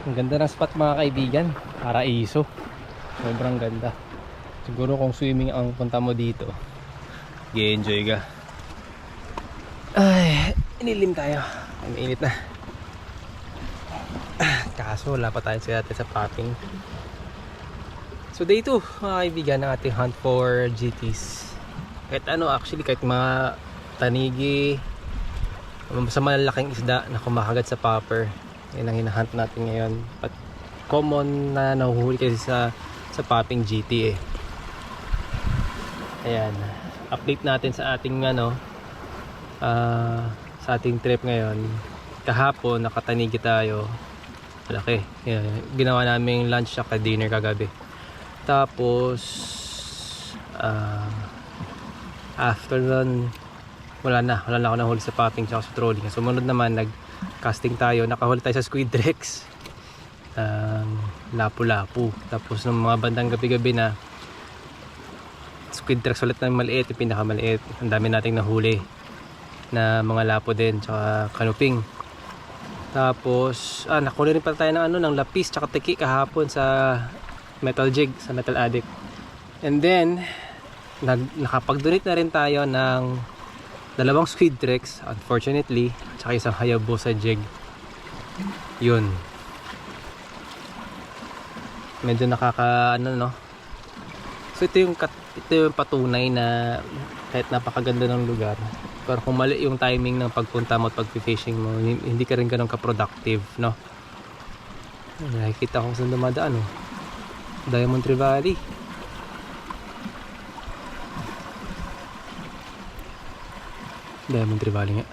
Ang ganda ng spot mga kaibigan. Paraiso. Sobrang ganda. Siguro kung swimming ang punta mo dito, i-enjoy ka. Ay, inilim tayo. Ang init na. Kaso wala pa tayo sa popping. So day 2 mga kaibigan ng ating hunt for GTs. Kahit ano actually, kahit mga tanigi, sa malalaking isda na kumakagat sa popper, yan ang hinahunt natin ngayon. But common na nahuhuli kasi sa popping GT eh. Ayan, update natin sa ating sa ating trip ngayon. Kahapon nakatanigi tayo, malaki. Ginawa naming lunch at dinner kagabi. Tapos after nun, wala na ako nahuli sa popping tsaka sa trolling. Sumunod naman, nag-casting tayo, nakahuli tayo sa squid rex, lapu-lapu. Tapos nung mga bandang gabi-gabi na, squid rex ulit na maliit, yung pinakamaliit. Ang dami nating nahuli na mga lapo din tsaka kanuping. Tapos nakuli rin pala tayo ng lapis tsaka teki kahapon sa metal jig, sa Metal Addict. And then nakapag-donate na rin tayo ng 2 squid rex, unfortunately, tsaka isang Hayabusa jig. Yun, medyo no. So ito yung patunay na kahit napakaganda ng lugar, pero kung mali yung timing ng pagpunta mo at pag-fishing mo, hindi ka rin ganun ka-productive, no? Nakikita ko saan dumadaan, oh. Diamond Tree Valley. Diamond Tree Valley nga.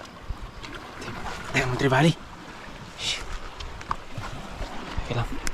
Diamond Tree Valley. Okay lang.